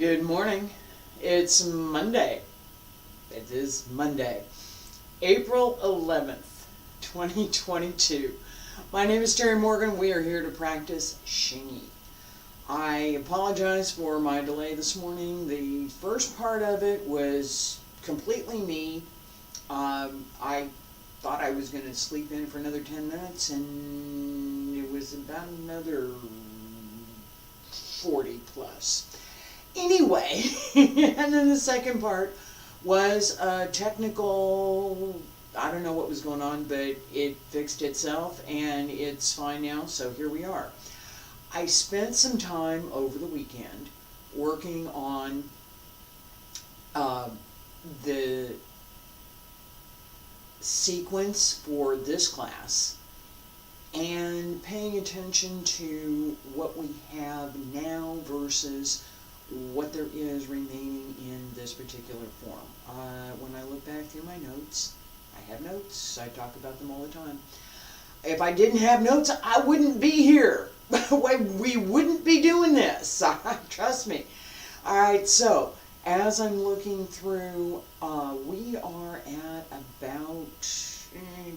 Good morning. It's Monday. It is Monday, April 11th, 2022. My name is Terry Morgan. We are here to practice Xingyi. I apologize for my delay this morning. The first part of it was completely me. I thought I was going to sleep in for another 10 minutes, and it was about another 40 plus. Anyway, and then the second part was a technical, I don't know what was going on, but it fixed itself and it's fine now, so here we are. I spent some time over the weekend working on the sequence for this class and paying attention to what we have now versus what there is remaining in this particular form. When I look back through my notes, I have notes, I talk about them all the time. If I didn't have notes, I wouldn't be here. We wouldn't be doing this, trust me. Alright, so as I'm looking through, we are at about,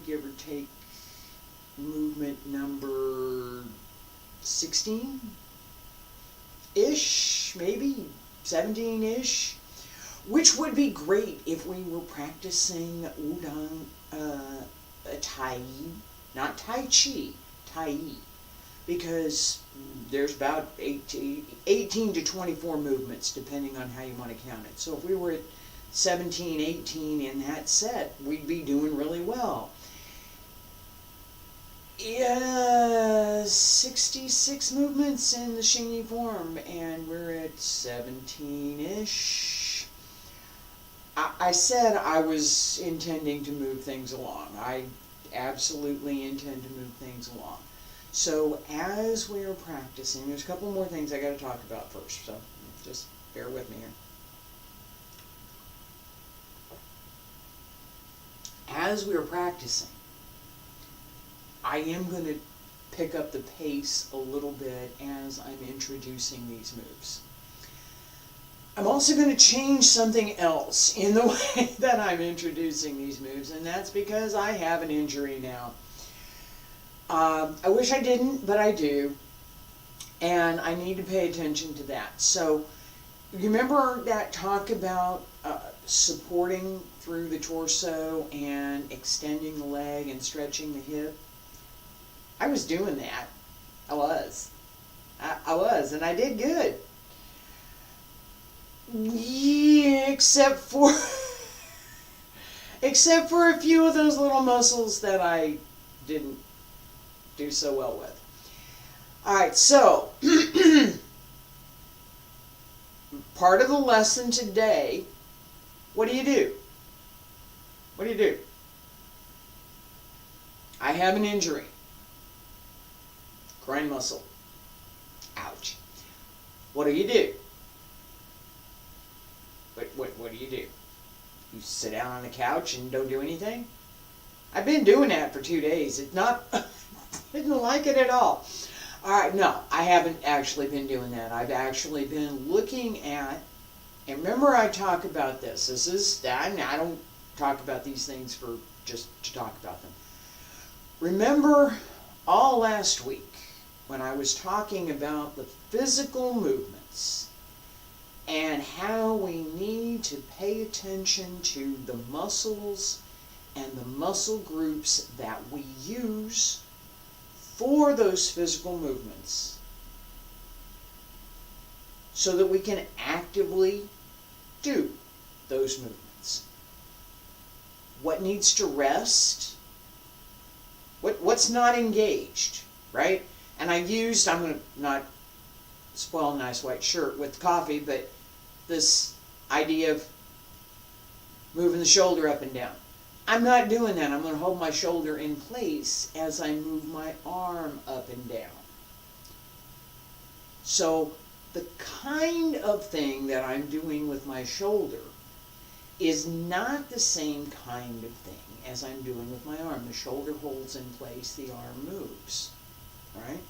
give or take, movement number 16-ish, maybe 17-ish, which would be great if we were practicing Wudang Tai, not Tai Chi, Tai, because there's about 18 to 24 movements depending on how you want to count it. So if we were at 17, 18 in that set, we'd be doing really well. Yeah, 66 movements in the Xingyi form, and we're at 17-ish. I said I was intending to move things along. I absolutely intend to move things along. So as we are practicing, there's a couple more things I got to talk about first, so just bear with me here. As we are practicing, I am going to pick up the pace a little bit as I'm introducing these moves. I'm also going to change something else in the way that I'm introducing these moves, and that's because I have an injury now. I wish I didn't, but I do, and I need to pay attention to that. So, remember that talk about supporting through the torso and extending the leg and stretching the hip? I was doing that. I was, and I did good. Yeah, except for a few of those little muscles that I didn't do so well with. Alright, so part of the lesson today, what do you do? What do you do? I have an injury. Groin muscle. Ouch. What do you do? What do you do? You sit down on the couch and don't do anything? I've been doing that for 2 days. It's not, didn't like it at all. Alright, no, I haven't actually been doing that. I've actually been looking at, and remember I talk about this. I don't talk about these things for just to talk about them. Remember all last week when I was talking about the physical movements and how we need to pay attention to the muscles and the muscle groups that we use for those physical movements so that we can actively do those movements. What needs to rest? What's not engaged, right? And I'm going to not spoil a nice white shirt with coffee, but this idea of moving the shoulder up and down. I'm not doing that. I'm going to hold my shoulder in place as I move my arm up and down. So the kind of thing that I'm doing with my shoulder is not the same kind of thing as I'm doing with my arm. The shoulder holds in place, the arm moves. All right?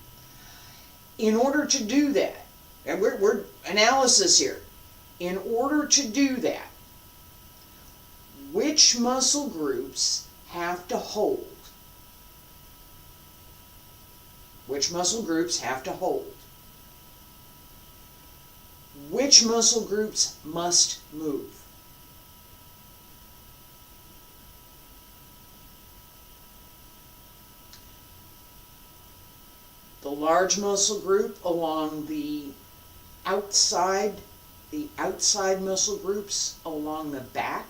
In order to do that, and we're analysis here. In order to do that, which muscle groups have to hold? Which muscle groups have to hold? Which muscle groups must move? The large muscle group along the outside muscle groups along the back,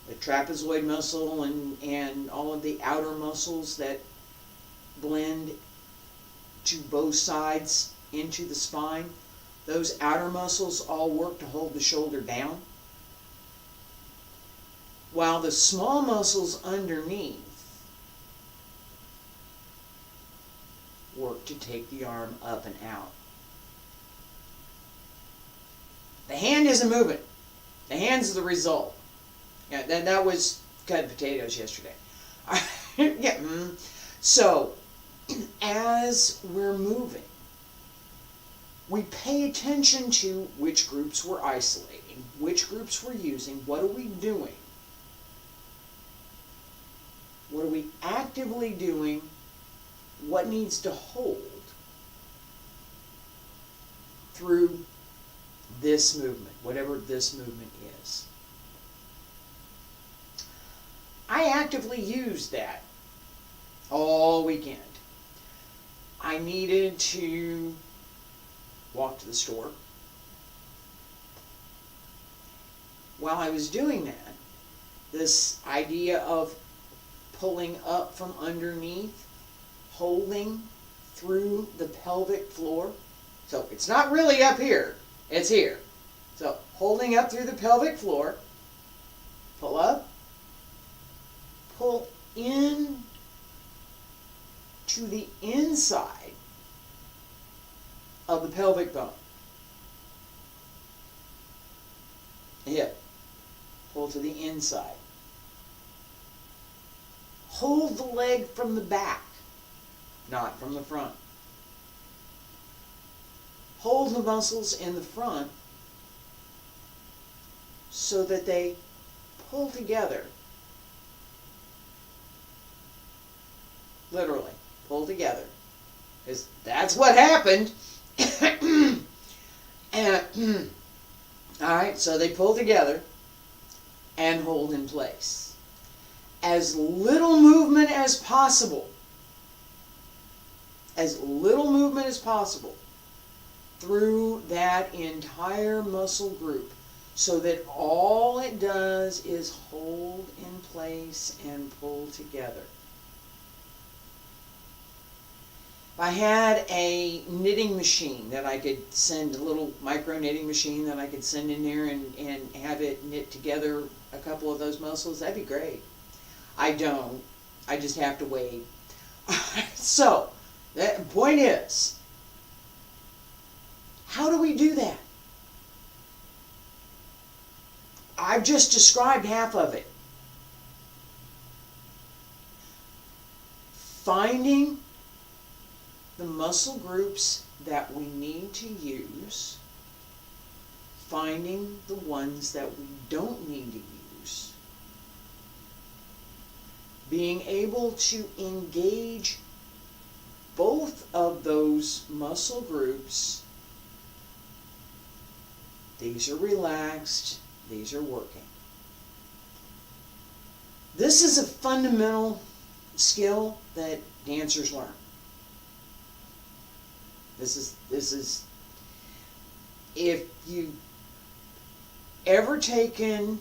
the trapezoid muscle and all of the outer muscles that blend to both sides into the spine, those outer muscles all work to hold the shoulder down, while the small muscles underneath work to take the arm up and out. The hand isn't moving. The hand's the result. Yeah, that was cut potatoes yesterday. Yeah. So, as we're moving, we pay attention to which groups we're isolating, which groups we're using, what are we doing? What are we actively doing? What needs to hold through this movement, whatever this movement is. I actively used that all weekend. I needed to walk to the store. While I was doing that, this idea of pulling up from underneath, holding through the pelvic floor. So it's not really up here, it's here. So holding up through the pelvic floor, pull up, pull in to the inside of the pelvic bone. Hip, pull to the inside. Hold the leg from the back, not from the front. Hold the muscles in the front so that they pull together. Literally, pull together. Because that's what happened. And, alright, so they pull together and hold in place. As little movement as possible. As little movement as possible through that entire muscle group, so that all it does is hold in place and pull together. If I had a knitting machine that I could send, a little micro knitting machine that I could send in there and have it knit together a couple of those muscles, that'd be great. I don't. I just have to wait. So, the point is, how do we do that? I've just described half of it. Finding the muscle groups that we need to use, finding the ones that we don't need to use, being able to engage both of those muscle groups. These are relaxed, these are working. This is a fundamental skill that dancers learn. This is, if you've ever taken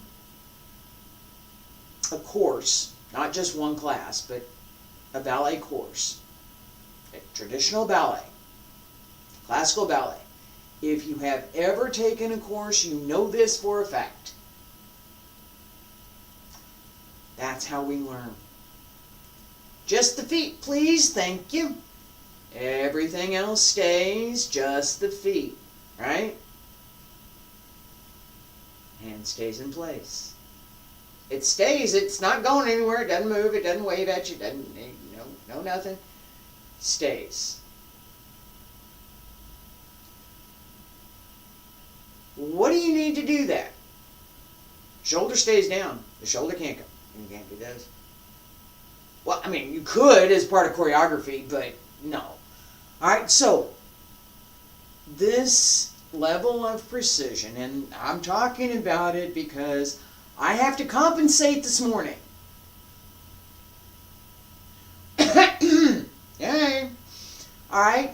a course, not just one class, but a ballet course, a traditional ballet, classical ballet, if you have ever taken a course, you know this for a fact. That's how we learn. Just the feet, please, thank you. Everything else stays, just the feet, right? Hand stays in place. It stays, it's not going anywhere, it doesn't move, it doesn't wave at you, it doesn't, no nothing. Stays. what do you need to do that? Shoulder stays down. The shoulder can't go. You can't do this. Well, I mean, you could as part of choreography, but no. All right, so this level of precision, and I'm talking about it because I have to compensate this morning. Yay. All right.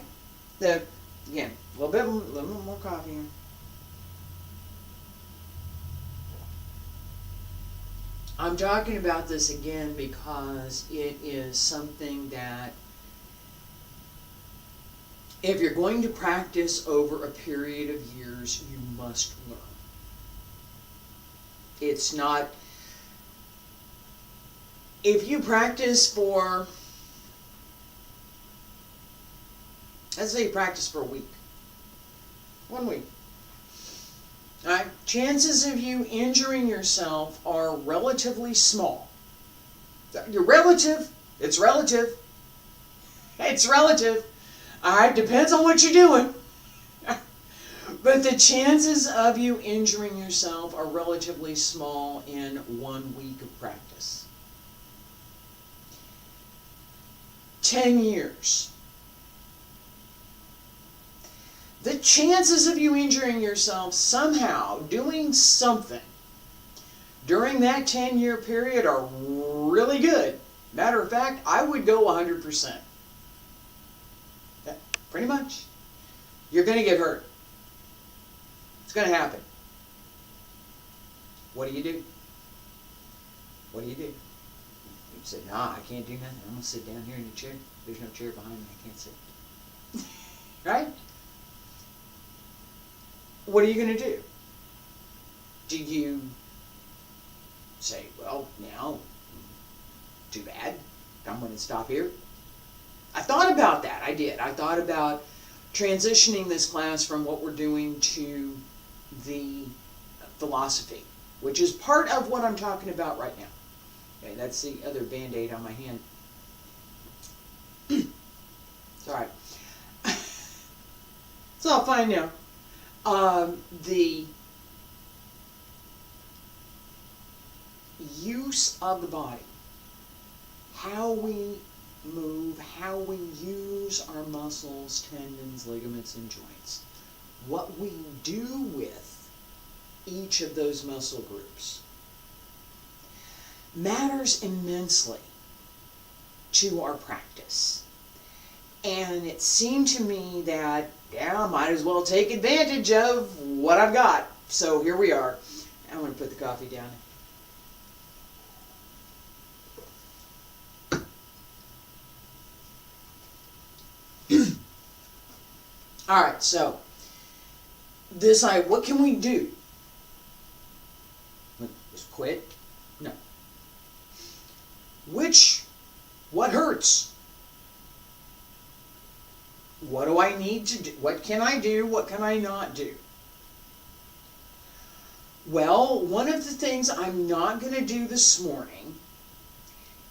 Again, a little bit more coffee here. I'm talking about this again because it is something that if you're going to practice over a period of years, you must learn. It's not, if you practice for, let's say you practice for a week, 1 week. All right, chances of you injuring yourself are relatively small. You're relative. It's relative. It's relative. All right, depends on what you're doing. But the chances of you injuring yourself are relatively small in 1 week of practice. 10 years. The chances of you injuring yourself somehow doing something during that 10-year period are really good. Matter of fact, I would go 100%. Yeah, pretty much. You're going to get hurt. It's going to happen. What do you do? What do you do? You say, nah, I can't do nothing. I'm going to sit down here in the chair. There's no chair behind me. I can't sit. Right? What are you going to do? Do you say, well, now, too bad, I'm going to stop here? I thought about that. I did. I thought about transitioning this class from what we're doing to the philosophy, which is part of what I'm talking about right now. Okay, that's the other Band-Aid on my hand. It's all right. It's all fine now. The use of the body, how we move, how we use our muscles, tendons, ligaments, and joints, what we do with each of those muscle groups matters immensely to our practice. And it seemed to me that, yeah, I might as well take advantage of what I've got. So here we are. I'm going to put the coffee down. All right, so what can we do? Just quit? No. What hurts? What do I need to do? What can I do? What can I not do? Well, one of the things I'm not going to do this morning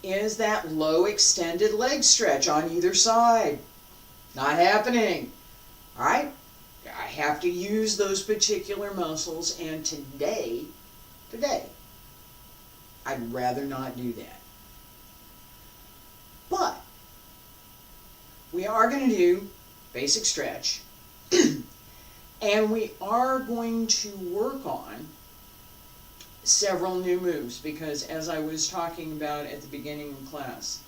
is that low extended leg stretch on either side. Not happening. All right? I have to use those particular muscles, and today, I'd rather not do that. But we are going to do basic stretch, and we are going to work on several new moves, because as I was talking about at the beginning of class,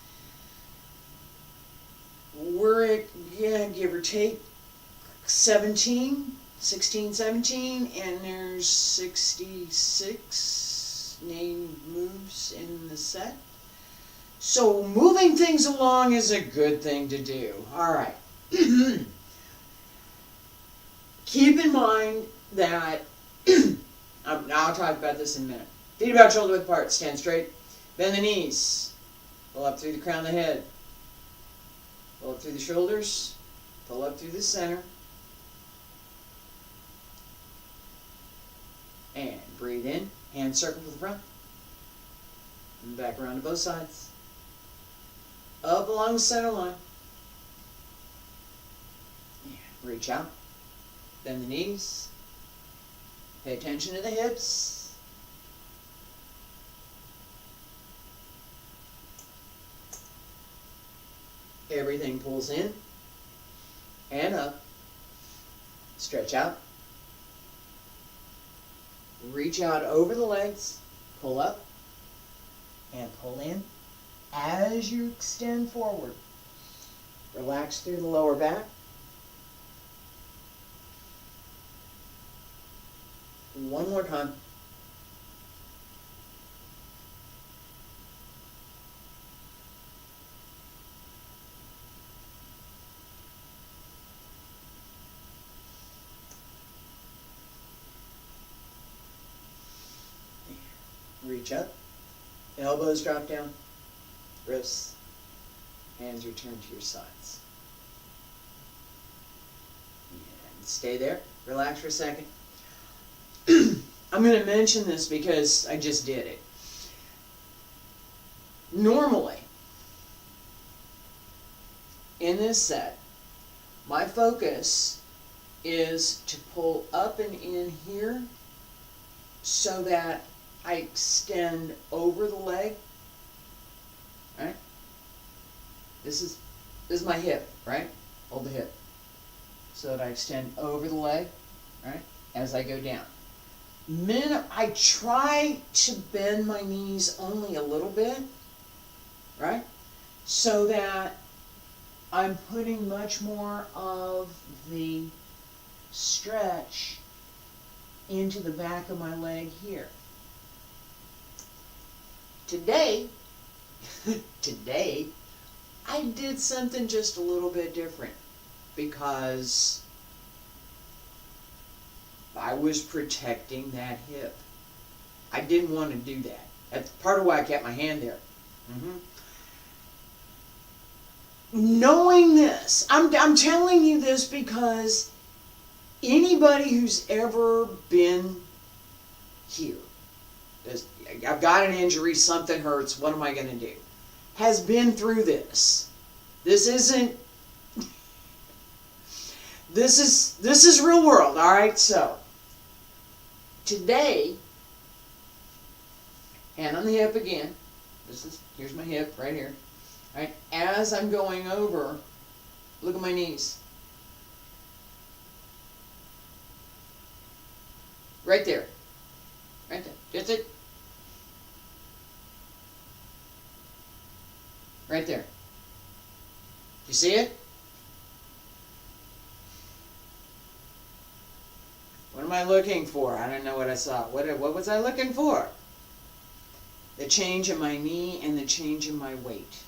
we're at, give or take, 16, 17, and there's 66 named moves in the set. So moving things along is a good thing to do. All right. Keep in mind that, I'll talk about this in a minute. Feet about shoulder width apart, stand straight, bend the knees, pull up through the crown of the head, pull up through the shoulders, pull up through the center, and breathe in, hand circle to the front, and back around to both sides, up along the center line, and reach out, bend the knees, Pay attention to the hips. Everything pulls in and up. Stretch out. Reach out over the legs. Pull up and pull in as you extend forward. Relax through the lower back. One more time. Reach up. Elbows drop down. Wrists. Hands return to your sides. And stay there. Relax for a second. I'm going to mention this because I just did it. Normally, in this set, my focus is to pull up and in here so that I extend over the leg. Right? This is my hip, right? Hold the hip. So that I extend over the leg, right? As I go down. I try to bend my knees only a little bit, right? So that I'm putting much more of the stretch into the back of my leg here. Today, I did something just a little bit different because I was protecting that hip. I didn't want to do that. That's part of why I kept my hand there. Knowing this, I'm telling you this because anybody who's ever been here, I've got an injury, something hurts, what am I going to do? Has been through this. This is real world, all right? So today, hand on the hip again. Here's my hip right here. All right, as I'm going over, look at my knees. Right there. Right there. That's it. Right there. You see it? What am I looking for? I don't know what I saw. What was I looking for? The change in my knee and the change in my weight.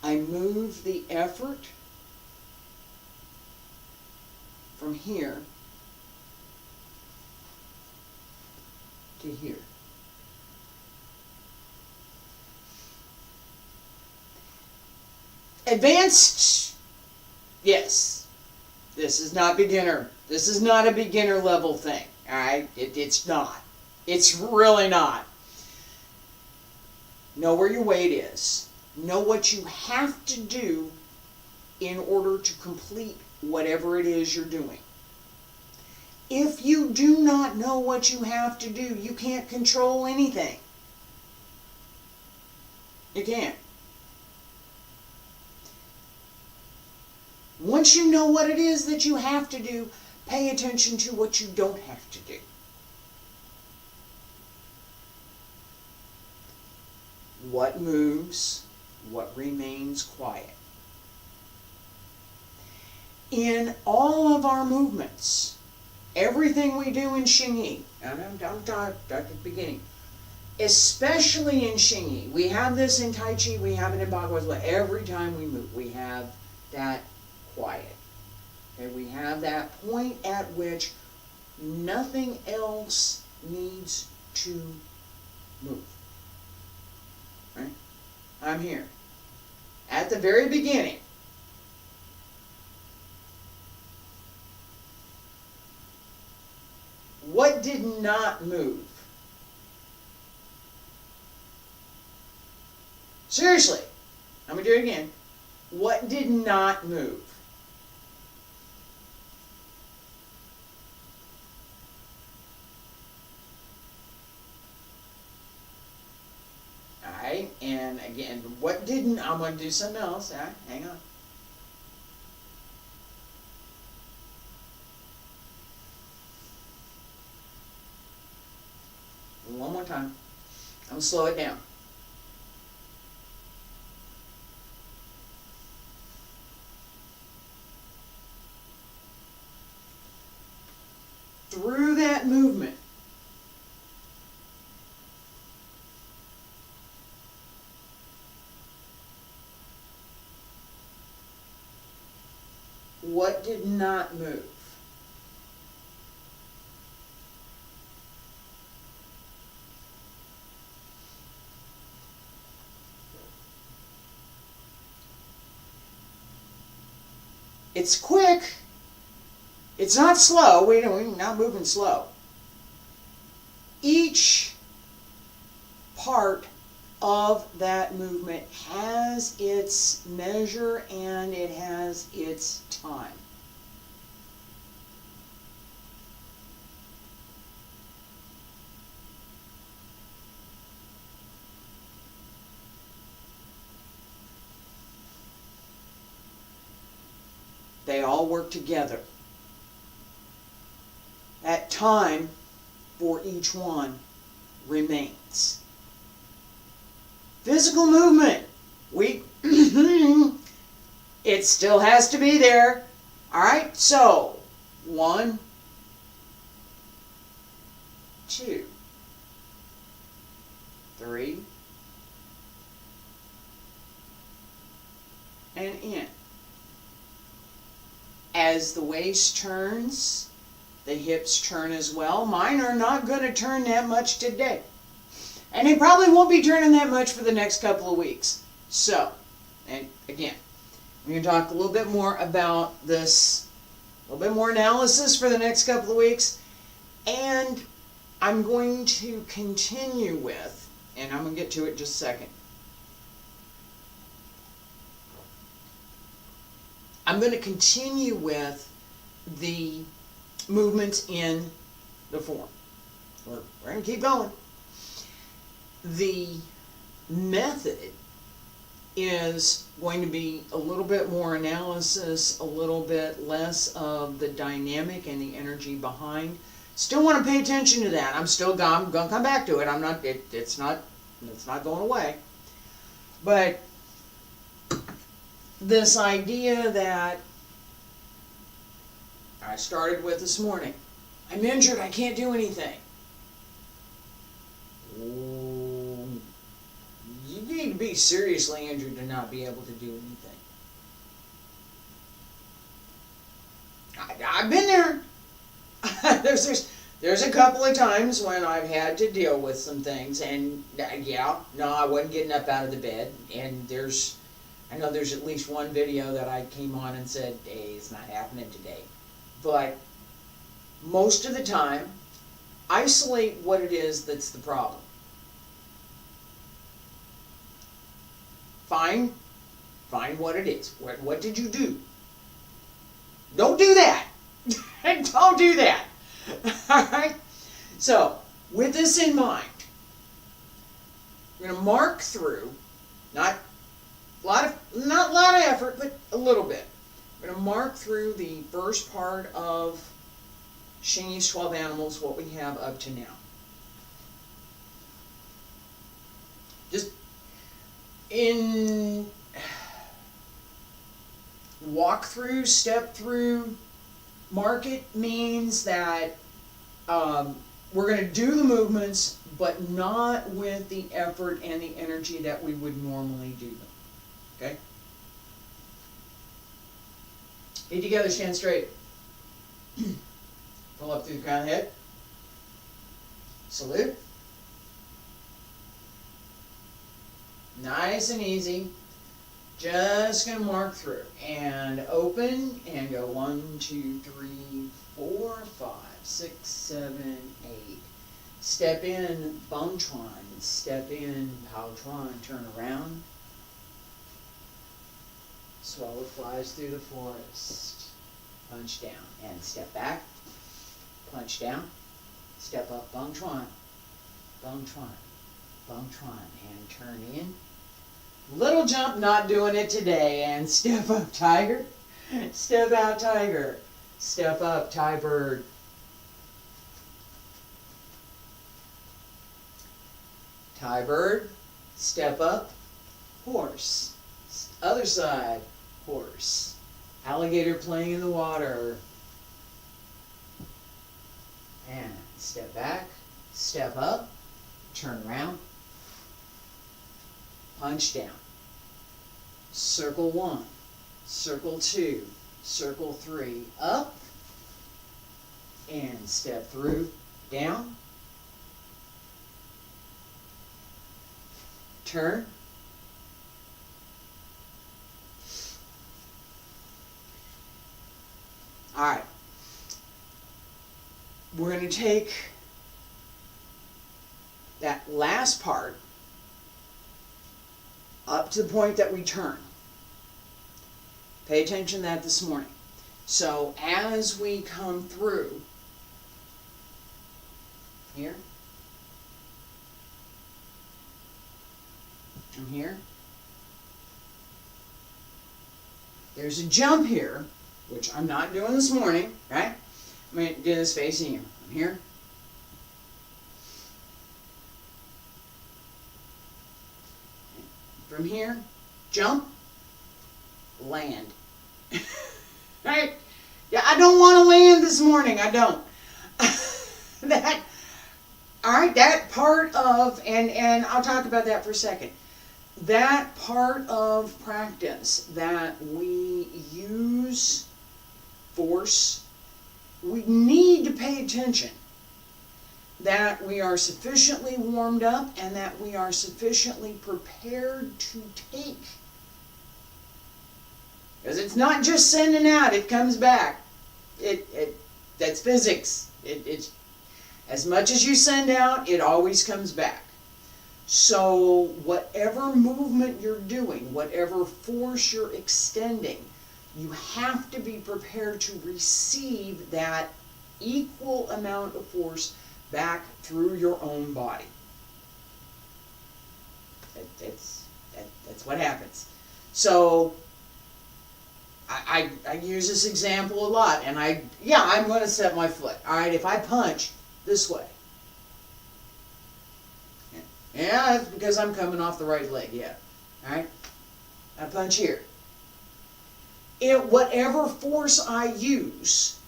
I move the effort from here to here. Advanced, yes. This is not beginner. This is not a beginner level thing. All right? It's not. It's really not. Know where your weight is. Know what you have to do in order to complete whatever it is you're doing. If you do not know what you have to do, you can't control anything. You can't. Once you know what it is that you have to do, pay attention to what you don't have to do. What moves, what remains quiet. In all of our movements, everything we do in Xingyi, and I'm talking at the beginning, especially in Xingyi, we have this in Tai Chi, we have it in Bagua, every time we move, we have that quiet. Okay, we have that point at which nothing else needs to move. Right? I'm here. At the very beginning, what did not move? Seriously, I'm going to do it again. What did not move? And again, what didn't, I'm going to do something else. All right, hang on. One more time. I'm going to slow it down. Through that movement, what did not move? It's quick. It's not slow. We're not moving slow. Each part of that movement has its measure and it has its time. They all work together. That time for each one remains. Physical movement, it still has to be there. All right, so 1, 2, 3, and in. As the waist turns, the hips turn as well. Mine are not going to turn that much today. And they probably won't be turning that much for the next couple of weeks. So, and again, we're going to talk a little bit more about this, a little bit more analysis for the next couple of weeks. And I'm going to continue with, and I'm going to get to it in just a second. I'm going to continue with the movements in the form. We're going to keep going. The method is going to be a little bit more analysis, a little bit less of the dynamic and the energy behind. Still want to pay attention to that. I'm going to come back to it. I'm not. It's not going away. But this idea that I started with this morning. I'm injured, I can't do anything. You need to be seriously injured to not be able to do anything. I've been there. There's a couple of times when I've had to deal with some things, and yeah, no, I wasn't getting up out of the bed, and I know there's at least one video that I came on and said, hey, it's not happening today. But most of the time, isolate what it is that's the problem. Find what it is. What did you do? Don't do that. Don't do that. All right? So, with this in mind, we're going to mark through, not a lot of effort, but a little bit. We're going to mark through the first part of Xingyi's 12 Animals, what we have up to now. Just in walk through, step through, mark it means that we're going to do the movements, but not with the effort and the energy that we would normally do them. Okay? Feet together, stand straight. Pull up through the crown of the head. Salute. Nice and easy. Just going to mark through. And open and go 1, 2, 3, 4, 5, 6, 7, 8. Step in, Bung Chuan. Step in, Pao Chuan. Turn around. Swallow flies through the forest. Punch down and step back. Punch down. Step up, Bung Chuan. Bung Chuan. Bung Chuan. And turn in. Little jump, not doing it today. And step up, tiger. Step out, tiger. Step up, Thai bird. Thai bird. Step up, horse. Other side, horse. Alligator playing in the water. And step back, step up, turn around, punch down. Circle 1, circle 2, circle 3, up, and step through, down, turn, all right. We're going to take that last part up to the point that we turn. Pay attention to that this morning. So as we come through here and here, there's a jump here, which I'm not doing this morning, right? I'm going to do this facing you. I'm here. From here, jump, land. Right? Yeah, I don't want to land this morning. I don't. Alright, that part of, and I'll talk about that for a second. That part of practice that we use force, we need to pay attention that we are sufficiently warmed up and that we are sufficiently prepared to take. Because it's not just sending out, it comes back. That's physics. It's as much as you send out, it always comes back. So whatever movement you're doing, whatever force you're extending, you have to be prepared to receive that equal amount of force back through your own body. That's what happens. So I use this example a lot, and I'm going to set my foot. All right, if I punch this way, yeah, that's because I'm coming off the right leg. Yeah, all right. I punch here. Whatever force I use,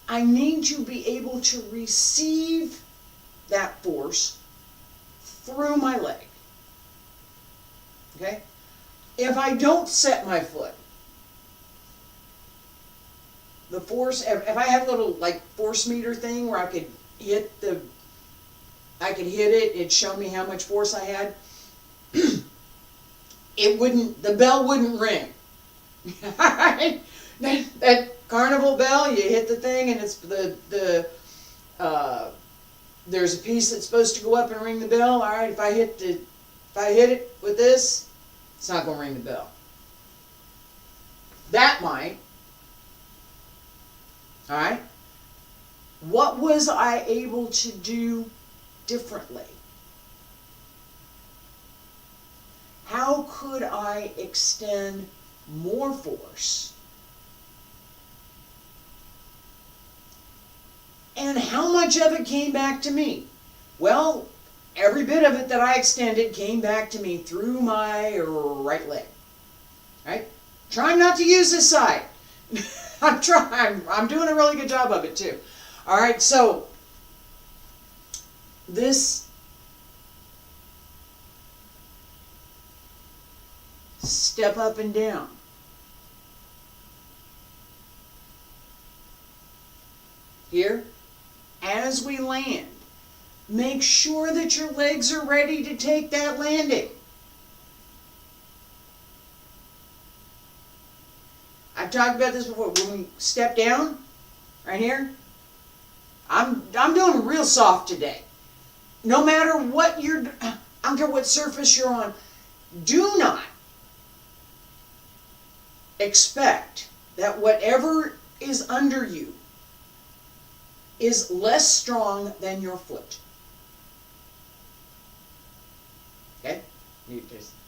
I need to be able to receive that force through my leg. Okay? If I don't set my foot, the force, if I had a little like force meter thing where I could hit it, it'd show me how much force I had, the bell wouldn't ring. Alright? That carnival bell, you hit the thing and it's there's a piece that's supposed to go up and ring the bell. Alright, if I hit it with this, it's not going to ring the bell. That might. Alright? What was I able to do differently? How could I extend more force? And how much of it came back to me? Well, every bit of it that I extended came back to me through my right leg. Right? Trying not to use this side. I'm trying. I'm doing a really good job of it too. All right, so this step up and down. Here, as we land, make sure that your legs are ready to take that landing. I've talked about this before. When we step down, right here, I'm doing real soft today. No matter what I don't care what surface you're on, do not expect that whatever is under you is less strong than your foot. Okay?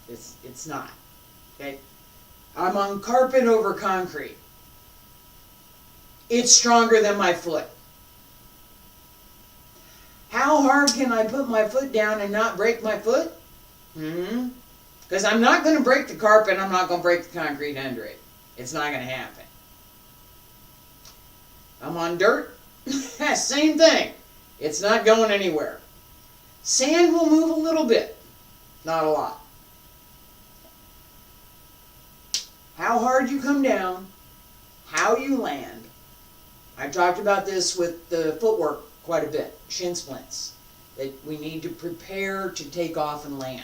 It's not. Okay? I'm on carpet over concrete. It's stronger than my foot. How hard can I put my foot down and not break my foot? Because I'm not going to break the carpet, I'm not going to break the concrete under it. It's not going to happen. I'm on dirt, same thing. It's not going anywhere. Sand will move a little bit, not a lot. How hard you come down, how you land. I've talked about this with the footwork quite a bit, shin splints, that we need to prepare to take off and land.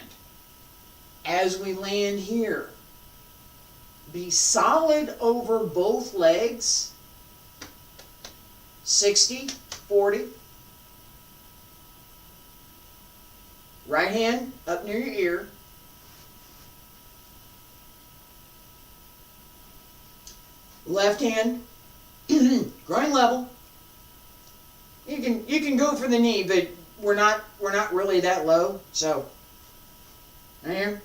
As we land here, be solid over both legs, 60, 40. Right hand up near your ear. Left hand, groin level. You can go for the knee, but we're not really that low. So, right here.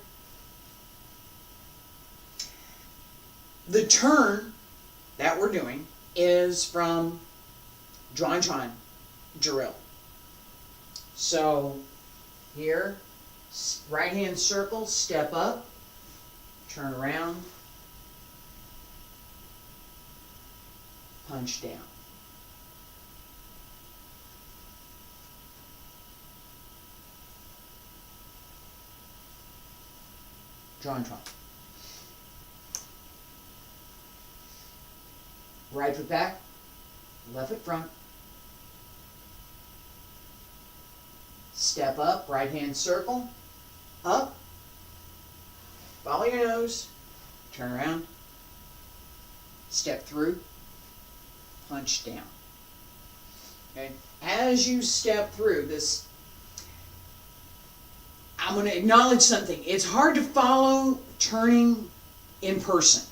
The turn that we're doing is from Zhuan drill. So here, right hand circle, step up, turn around, punch down. Zhuan. Right foot back, left foot front. Step up, right hand circle, up, follow your nose, turn around, step through, punch down. Okay? As you step through this, I'm going to acknowledge something. It's hard to follow turning in person.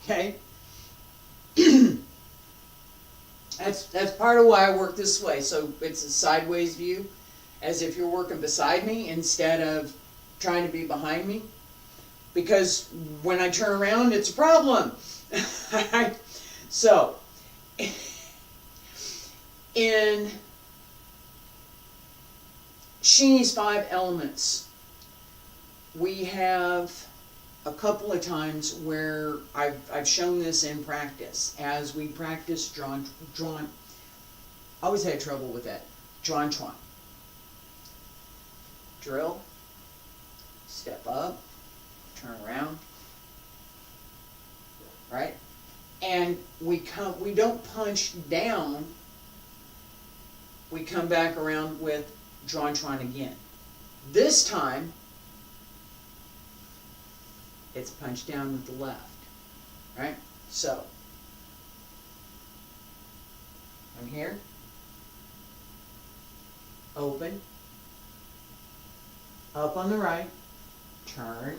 Okay? That's part of why I work this way. So it's a sideways view, as if you're working beside me instead of trying to be behind me. Because when I turn around, it's a problem. So, in Xingyi's 5 elements, we have a couple of times where I've shown this in practice as we practice Zhuan. I always had trouble with that. Zhuan. Drill, step up, turn around, right? And we don't punch down. We come back around with Zhuan again. This time, it's punched down with the left, right? So, I'm here, open, up on the right, turn,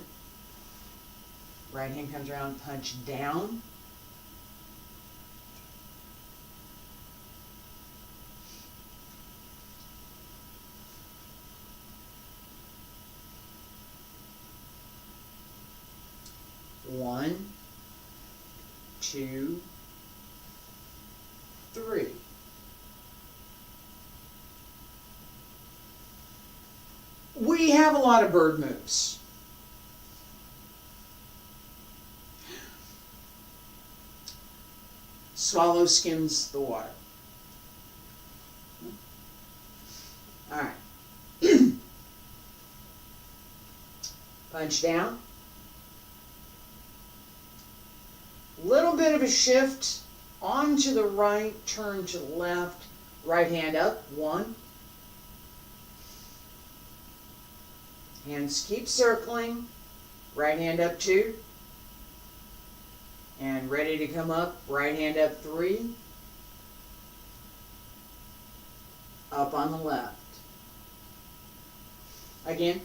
right hand comes around, punch down, one, two, three. We have a lot of bird moves. Swallow skims the water. All right. Punch down. Little bit of a shift onto the right, turn to the left, right hand up, 1. Hands keep circling, right hand up 2, and ready to come up, right hand up 3, up on the left. Again.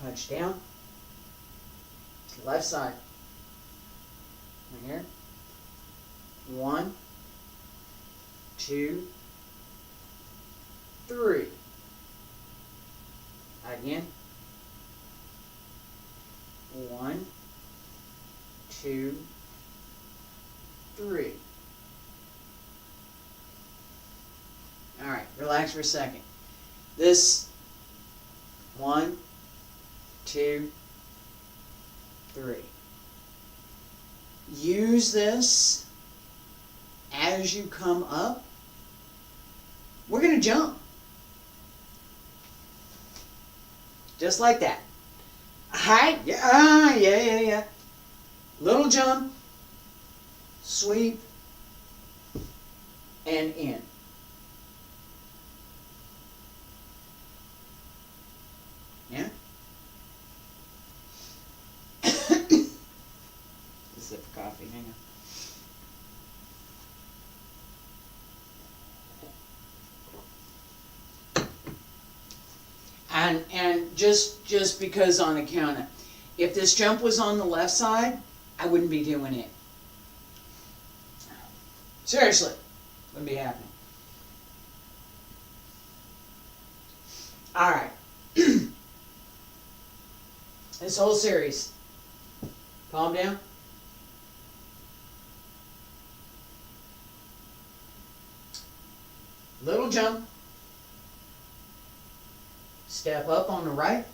Punch down, left side, right here, 1, 2, 3. Again. 1, 2, 3. All right, relax for a second. This 1, 2, 3. Use this as you come up. We're going to jump. Just like that. Hi. Yeah. Little jump. Sweep. And in. Yeah? Just a sip of coffee. Hang on. And just because on account of, if this jump was on the left side, I wouldn't be doing it. Seriously, wouldn't be happening. All right. This whole series, palm down. Little jump. Step up on the right.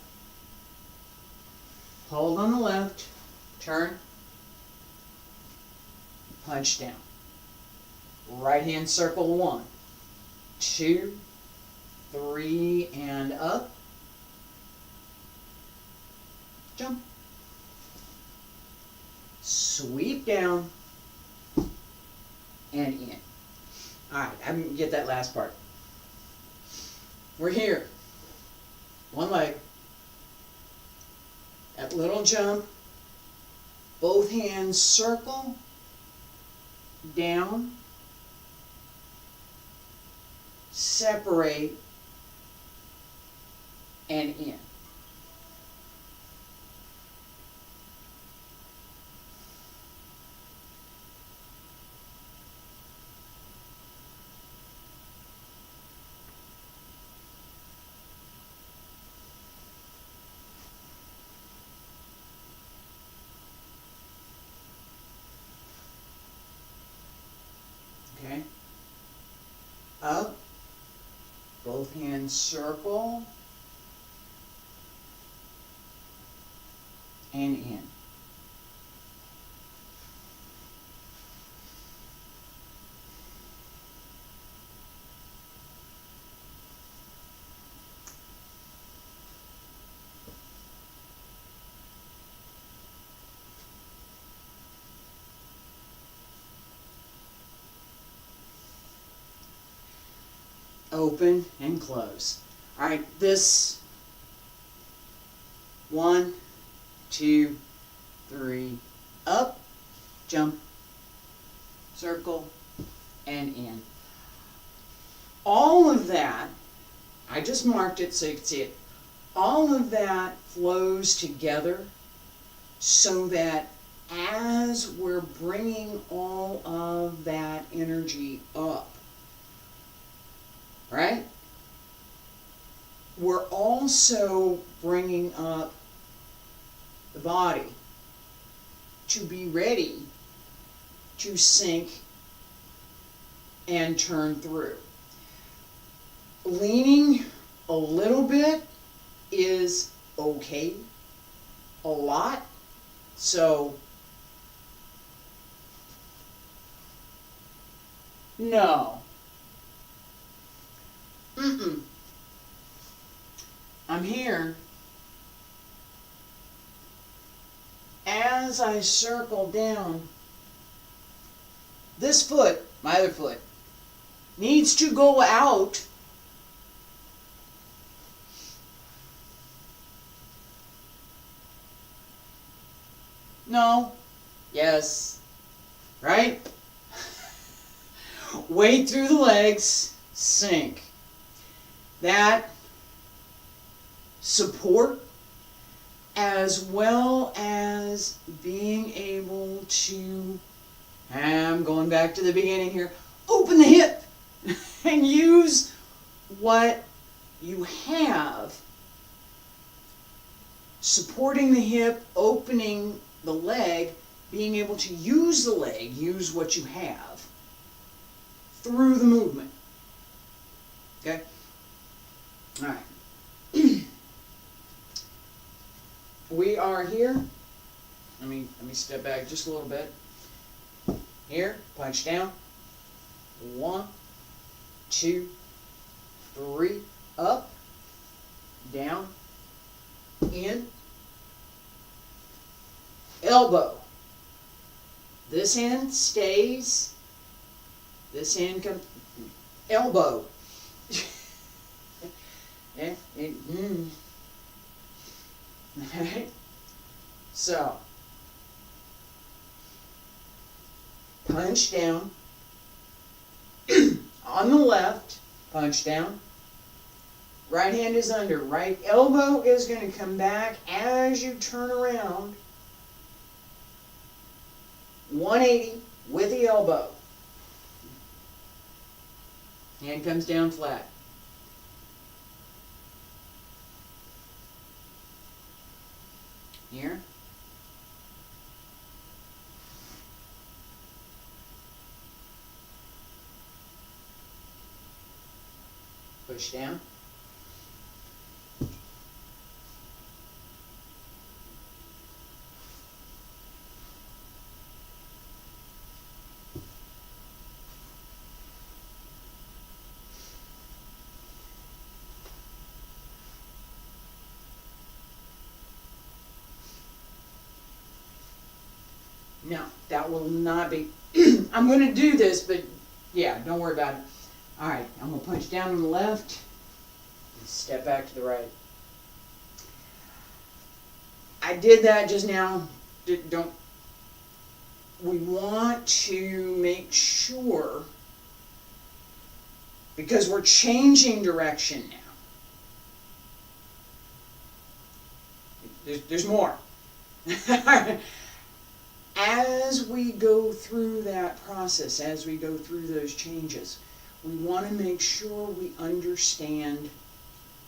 Hold on the left. Turn. Punch down. Right hand circle 1, 2, 3, and up. Jump. Sweep down. And in. Alright, I didn't get that last part. We're here. One leg. That little jump. Both hands circle. Down. Separate. And in. Okay. Up. Both hands circle. And in. Open and close. All right, this 1, 2, 3, up, jump, circle, and in. All of that, I just marked it so you can see it. All of that flows together so that as we're bringing all of that energy up, right? We're also bringing up the body to be ready to sink and turn through. Leaning a little bit is okay. A lot. So, no. I'm here. As I circle down, this foot, my other foot, needs to go out no, yes, right? Weight through the legs, sink. That support, as well as being able to, I'm going back to the beginning here, open the hip. and use what you have, supporting the hip, opening the leg, being able to use the leg, use what you have through the movement. Okay? All right. We are here. Let me step back just a little bit. Here, punch down. 1, 2, 3, up, down, in, elbow. This end stays. This end comes. Elbow. Alright. So, punch down. On the left, punch down. Right hand is under. Right elbow is going to come back as you turn around. 180 with the elbow. Hand comes down flat. Here. Push down. No, that will not be. I'm going to do this, but yeah, don't worry about it. All right, I'm going to punch down on the left and step back to the right. I did that just now. Don't. We want to make sure, because we're changing direction now. There's more. As we go through that process, as we go through those changes, we want to make sure we understand,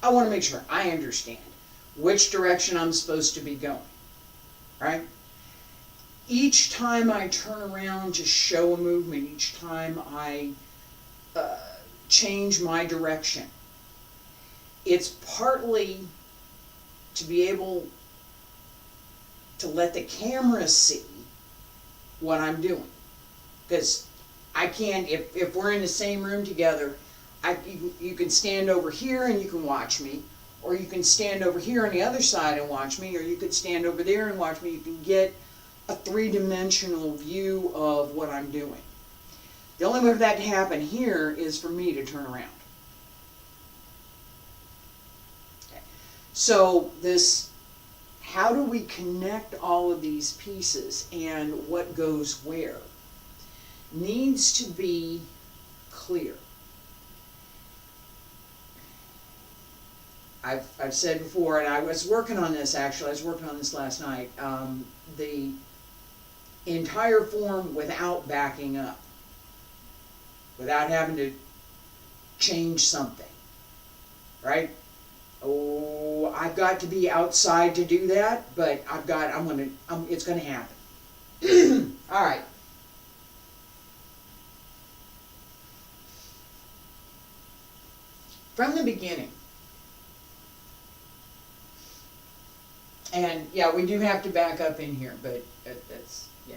I want to make sure I understand which direction I'm supposed to be going, right? Each time I turn around to show a movement, each time I change my direction, it's partly to be able to let the camera see what I'm doing. Because I can't, if we're in the same room together, you can stand over here and you can watch me, or you can stand over here on the other side and watch me, or you could stand over there and watch me. You can get a three-dimensional view of what I'm doing. The only way for that to happen here is for me to turn around. Okay. So this, how do we connect all of these pieces and what goes where needs to be clear. I've said before, and I was working on this actually, I was working on this last night, the entire form without backing up, without having to change something, right? Oh, I've got to be outside to do that, but it's gonna happen. All right. From the beginning, and yeah, we do have to back up in here, but that's, yeah.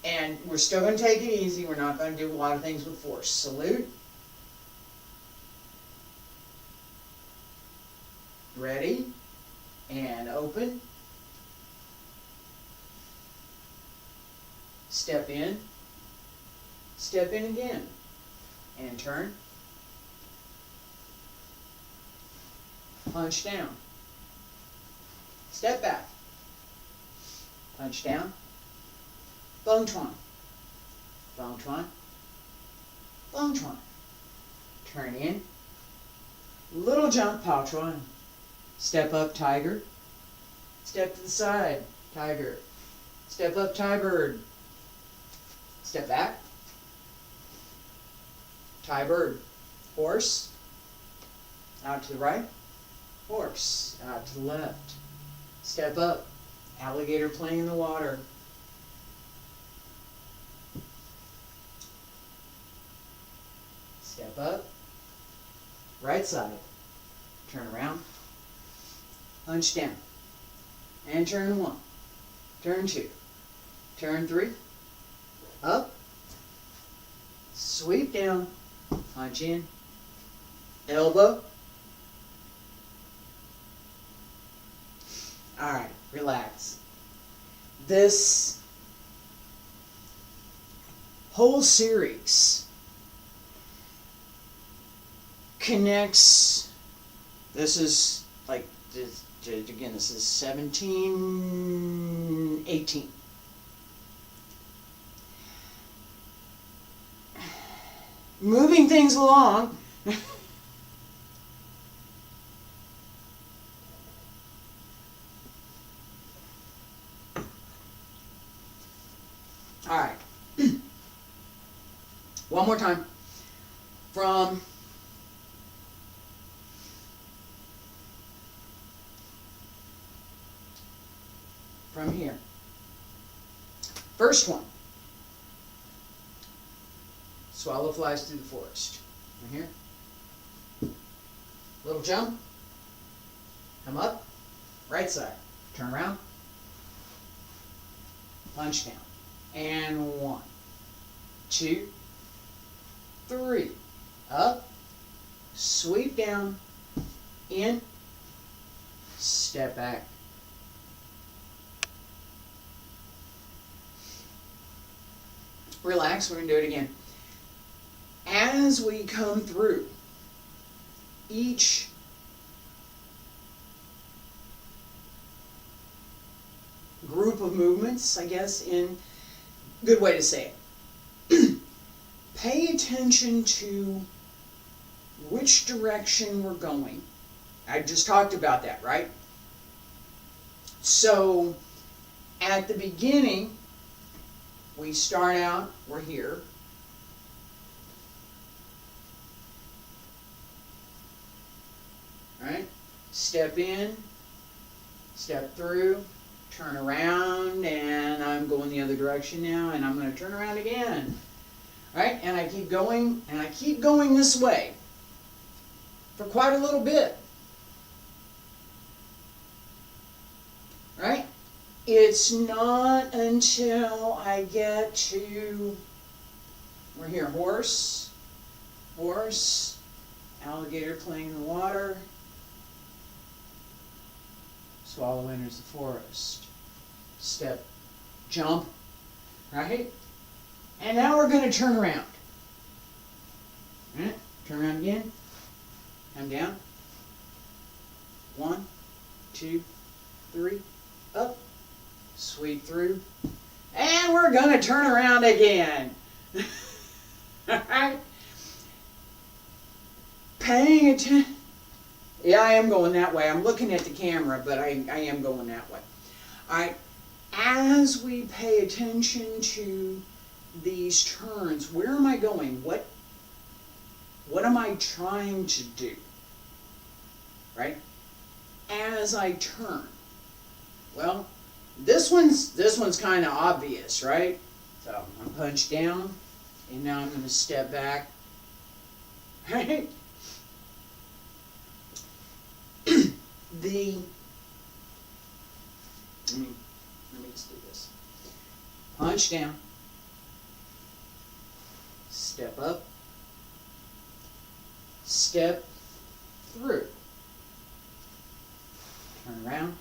And we're still going to take it easy. We're not going to do a lot of things with force. Salute. Ready. And open. Step in. Step in again. And turn. Punch down. Step back. Punch down. Bong chuan. Bong chuan. Bong chuan. Turn in. Little jump, pao chuan. Step up, tiger. Step to the side, tiger. Step up, Thai bird. Step back. Thai bird. Horse, out to the right. Horse, out to the left. Step up. Alligator playing in the water. Step up. Right side. Turn around. Punch down. And turn 1. Turn 2. Turn 3. Up. Sweep down. Punch in. Elbow. Alright, relax. This whole series connects, this is like, again, this is 17, 18. Moving things along. All right. One more time. From here. First one. Swallow flies through the forest. Right here. Little jump. Come up. Right side. Turn around. Punch down. And 1, 2, 3. Up. Sweep down. In. Step back. Relax, we're going to do it again. As we come through each group of movements, I guess, in good way to say it, pay attention to which direction we're going. I just talked about that, right? So, at the beginning, we start out, we're here. Right? Step in, step through, turn around, and I'm going the other direction now, and I'm going to turn around again. Right? And I keep going, and I keep going this way for quite a little bit. Right? It's not until I get to, we're here, horse, alligator playing in the water, swallow enters the forest, step, jump, right? And now we're going to turn around. Right? Turn around again, come down, 1, 2, 3, up, sweep through, and we're going to turn around again. Alright? Paying attention. Yeah, I am going that way. I'm looking at the camera, but I am going that way. Alright? As we pay attention to these turns, where am I going? What am I trying to do? Right? As I turn. Well, this one's kind of obvious, right? So I'm punched down, and now I'm going to step back. Right? Let me just do this. Punch down. Step up. Step through. Turn around.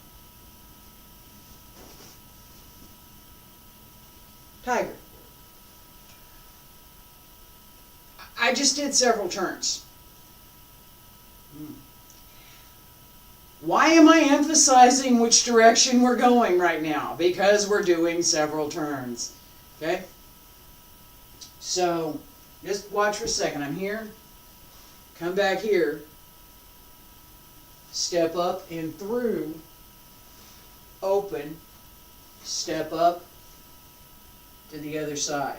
Tiger. I just did several turns. Why am I emphasizing which direction we're going right now? Because we're doing several turns. Okay? So, just watch for a second. I'm here. Come back here. Step up and through. Open. Step up to the other side.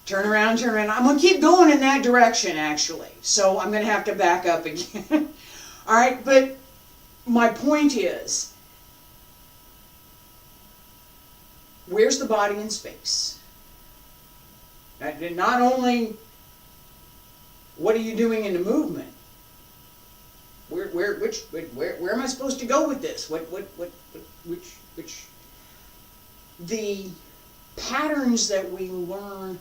Turn around, turn around. I'm going to keep going in that direction, actually. So I'm going to have to back up again. All right, but my point is, where's the body in space? Not only what are you doing in the movement, where am I supposed to go with this? Which the patterns that we learn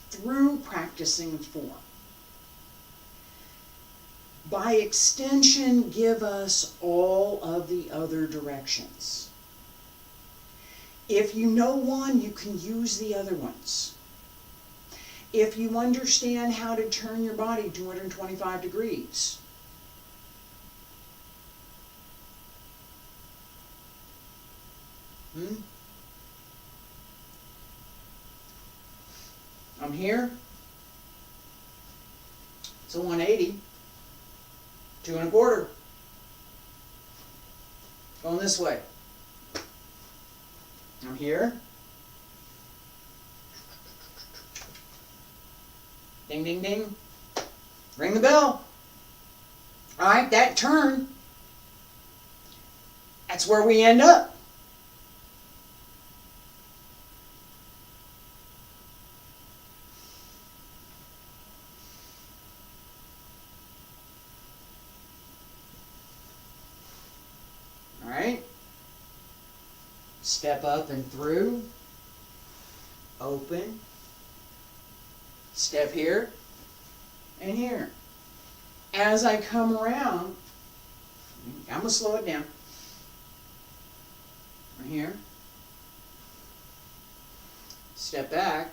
through practicing form, by extension, give us all of the other directions. If you know one, you can use the other ones. If you understand how to turn your body 225 degrees, I'm here. It's a 180. 2 1/4. Going this way. I'm here. Ding, ding, ding. Ring the bell. All right, that turn, that's where we end up. All right. Step up and through. Open. Step here and here. As I come around, I'm going to slow it down. Right here. Step back.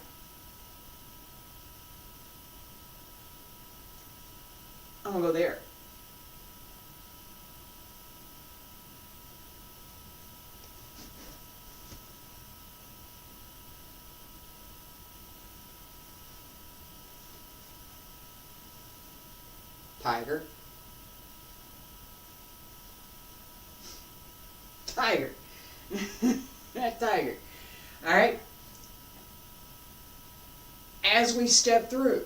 I'm going to go there. Tiger. Tiger. That tiger. All right. As we step through,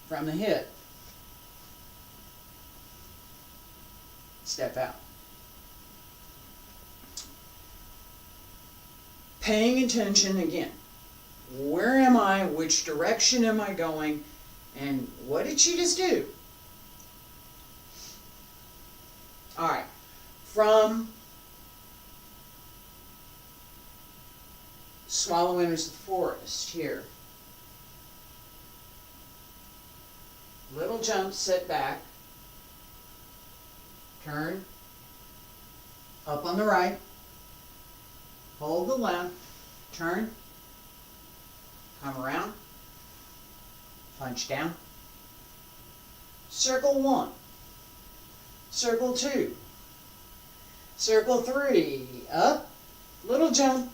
from the hip, step out. Paying attention again. Where am I? Which direction am I going? And what did she just do? All right. From Swallow enters the forest here. Little jump, sit back. Turn. Up on the right. Hold the left. Turn. Come around, punch down, circle 1, circle 2, circle 3, up, little jump,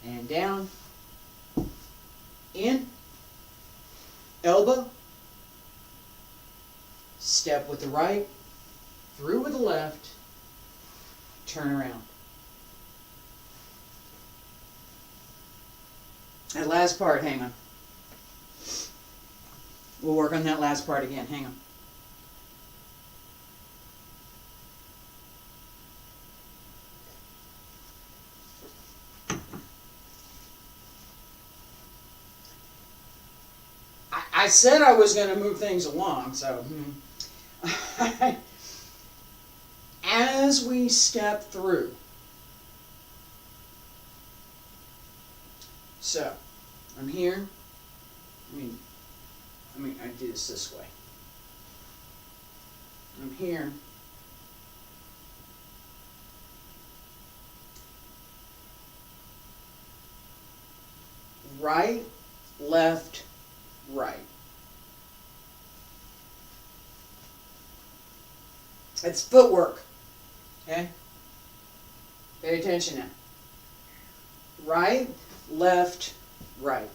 and down, in, elbow, step with the right, through with the left, turn around. That last part, hang on. We'll work on that last part again. Hang on. I said I was going to move things along, so. As we step through. So, I'm here. I do this way. I'm here. Right, left, right. It's footwork. Okay? Pay attention now. Right, left, right.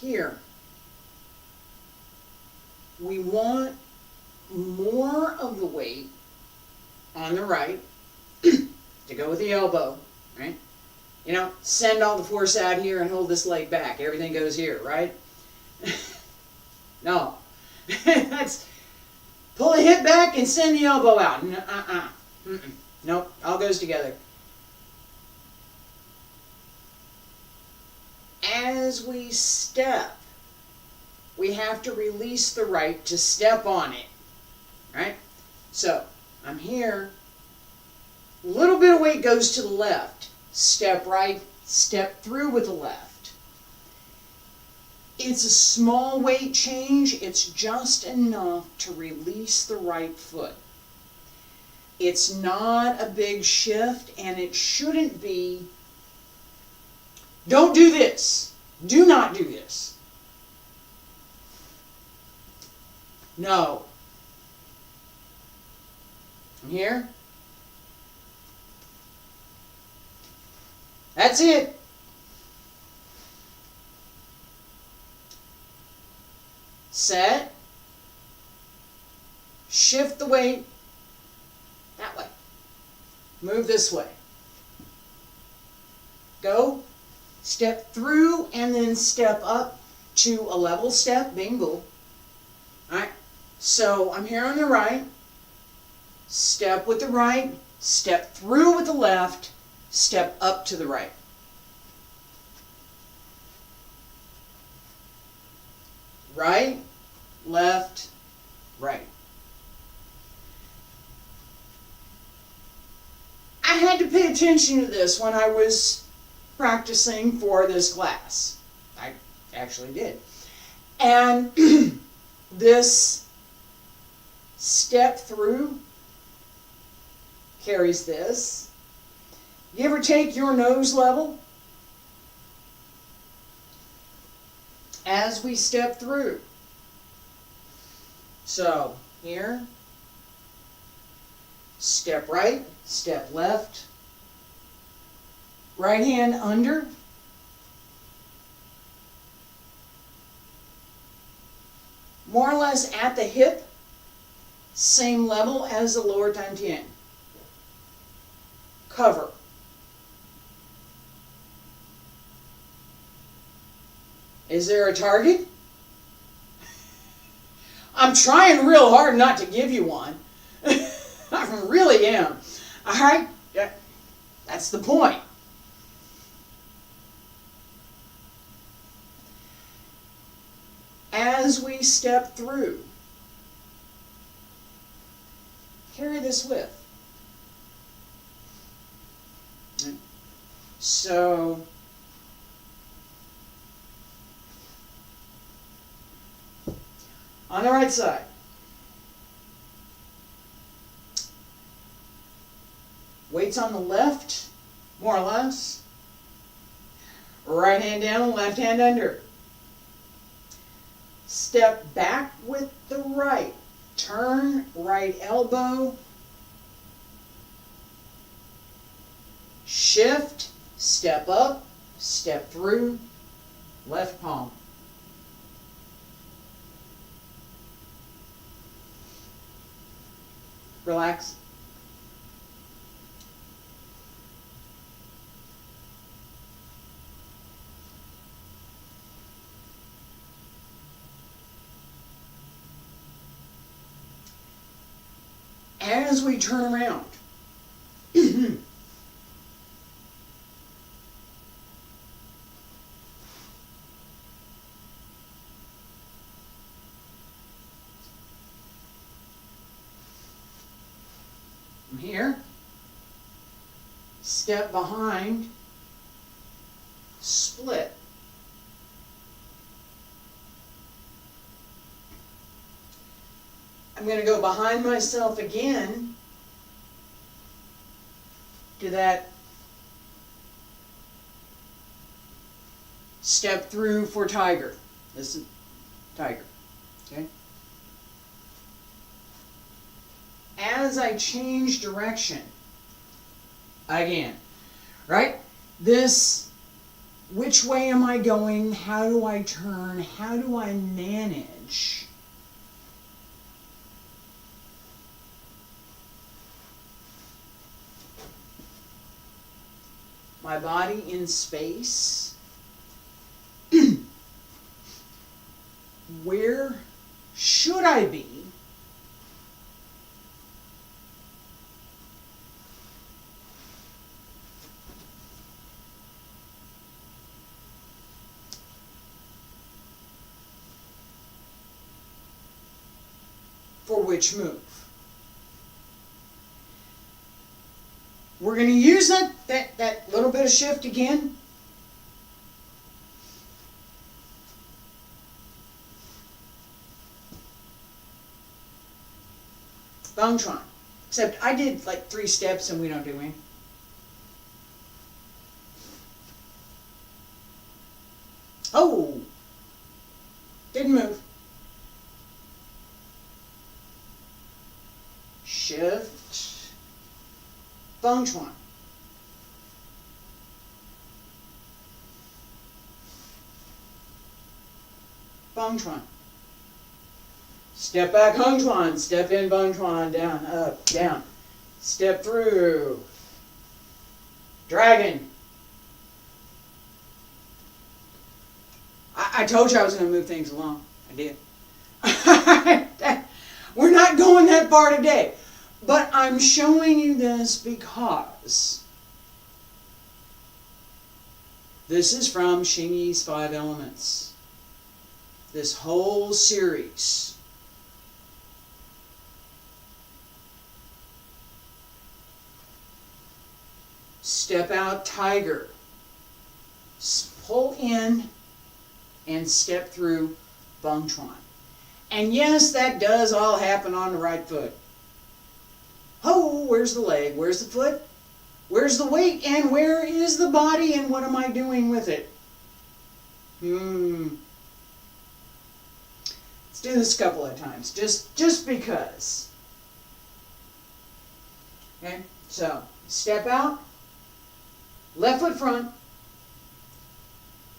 here, we want more of the weight on the right to go with the elbow, right? You know, send all the force out here and hold this leg back. Everything goes here, right? No. That's pull the hip back and send the elbow out. Nope, all goes together. As we step, we have to release the right to step on it, right? So, I'm here. A little bit of weight goes to the left. Step right, step through with the left. It's a small weight change. It's just enough to release the right foot. It's not a big shift, and it shouldn't be. Don't do this. Do not do this. No. Here. That's it. Set. Shift the weight that way. Move this way. Go. Step through and then step up to a level step. Bingo. Alright. So I'm here on the right. Step with the right. Step through with the left. Step up to the right. Right, left, right. I had to pay attention to this when I was practicing for this class. I actually did. And this step through carries this. You ever take your nose level? As we step through. So, here, step right, step left, right hand under, more or less at the hip, same level as the lower dantian. Cover. Is there a target? I'm trying real hard not to give you one. I really am. All right? That's the point. As we step through, carry this with. So, on the right side, weight's on the left, more or less. Right hand down, left hand under. Step back with the right. Turn right elbow. Shift, step up, step through, left palm. Relax. As we turn around, from here, step behind, split. I'm going to go behind myself again to that step through for tiger. This is tiger. Okay? As I change direction, again, right? This Which way am I going? How do I turn? How do I manage my body in space? Where should I be? For which move? We're going to use that little bit of shift again. Bongchuan. Except I did like 3 steps and we don't do any. Oh! Didn't move. Shift. Bongchuan. Bongchuan. Step back, Hongchuan. Step in, Bongchuan. Down, up, down. Step through. Dragon. I told you I was going to move things along. I did. We're not going that far today. But I'm showing you this because this is from Xingyi's 5 Elements. This whole series. Step out, tiger. Pull in and step through, Bongchuan. And yes, that does all happen on the right foot. Oh, where's the leg? Where's the foot? Where's the weight? And where is the body? And what am I doing with it? Let's do this a couple of times, just because. Okay, so step out, left foot front,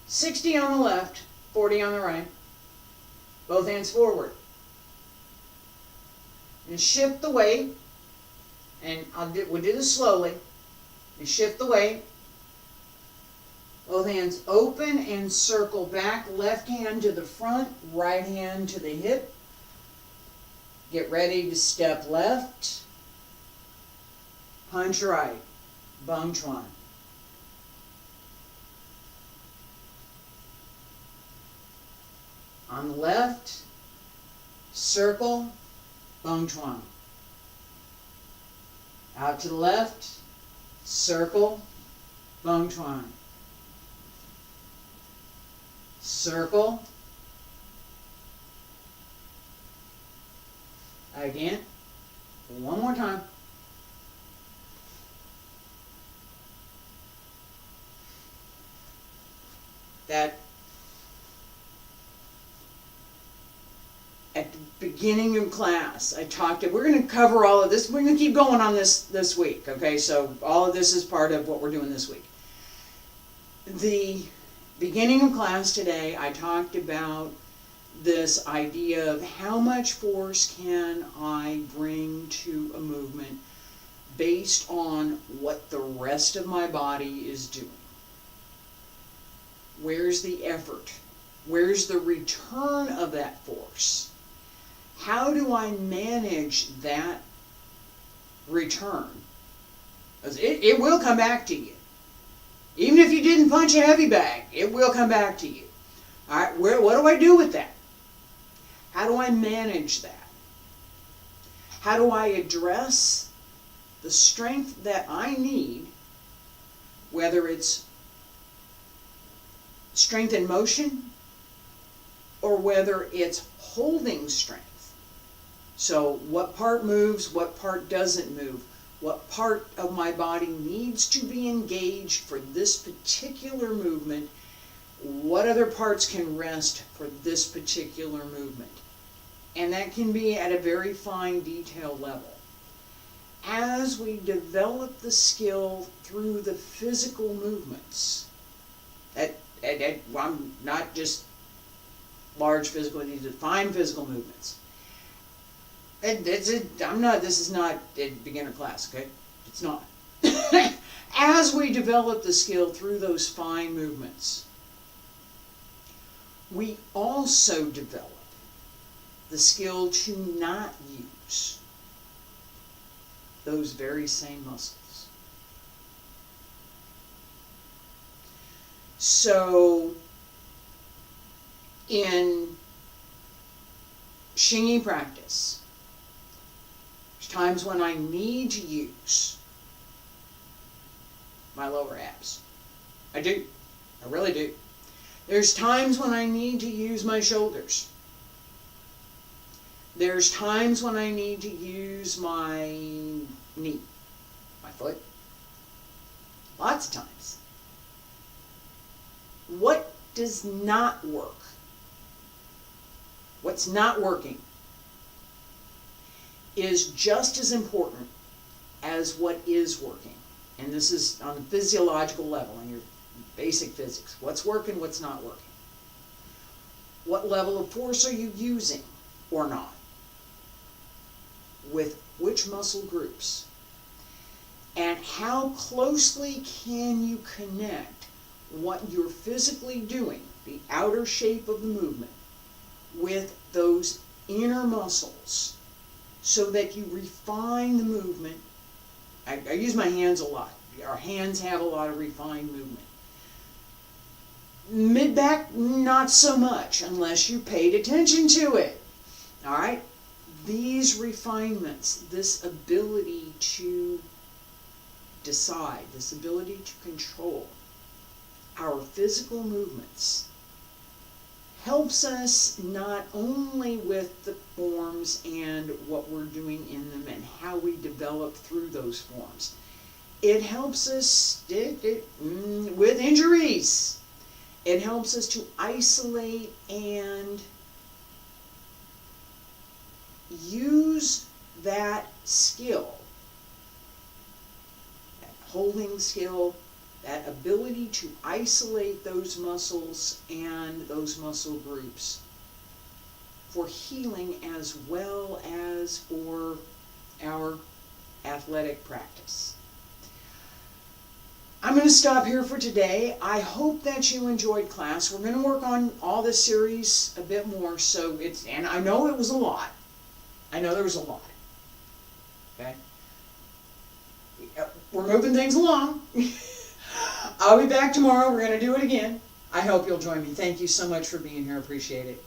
60 on the left, 40 on the right, both hands forward. And shift the weight, and we'll do this slowly, and shift the weight, both hands open and circle back, left hand to the front, right hand to the hip. Get ready to step left, punch right, Bongchuan. On the left, circle, Bongchuan. Out to the left, circle, Bongchuan. Circle. Again. One more time. That at the beginning of class, I talked, we're going to cover all of this. We're going to keep going on this week, okay? So all of this is part of what we're doing this week. The beginning of class today, I talked about this idea of how much force can I bring to a movement based on what the rest of my body is doing. Where's the effort? Where's the return of that force? How do I manage that return? Because it will come back to you. Even if you didn't punch a heavy bag, it will come back to you. All right, what do I do with that? How do I manage that? How do I address the strength that I need, whether it's strength in motion or whether it's holding strength? So what part moves, what part doesn't move? What part of my body needs to be engaged for this particular movement? What other parts can rest for this particular movement? And that can be at a very fine detail level. As we develop the skill through the physical movements, that I'm not just large physical, these are fine physical movements. This is not a beginner class, okay? It's not. As we develop the skill through those fine movements, we also develop the skill to not use those very same muscles. So, in Xingyi practice, there's times when I need to use my lower abs. I do. I really do. There's times when I need to use my shoulders. There's times when I need to use my knee, my foot. Lots of times. What does not work? What's not working is just as important as what is working. And this is on the physiological level, on your basic physics. What's working, what's not working? What level of force are you using or not? With which muscle groups? And how closely can you connect what you're physically doing, the outer shape of the movement, with those inner muscles so that you refine the movement. I use my hands a lot. Our hands have a lot of refined movement. Mid-back, not so much, unless you paid attention to it. All right? These refinements, this ability to decide, this ability to control our physical movements, helps us not only with the forms and what we're doing in them and how we develop through those forms. It helps us with injuries. It helps us to isolate and use that skill, that holding skill, that ability to isolate those muscles and those muscle groups for healing as well as for our athletic practice. I'm going to stop here for today. I hope that you enjoyed class. We're going to work on all this series a bit more, and I know it was a lot. I know there was a lot. Okay? We're moving things along. I'll be back tomorrow. We're going to do it again. I hope you'll join me. Thank you so much for being here. I appreciate it.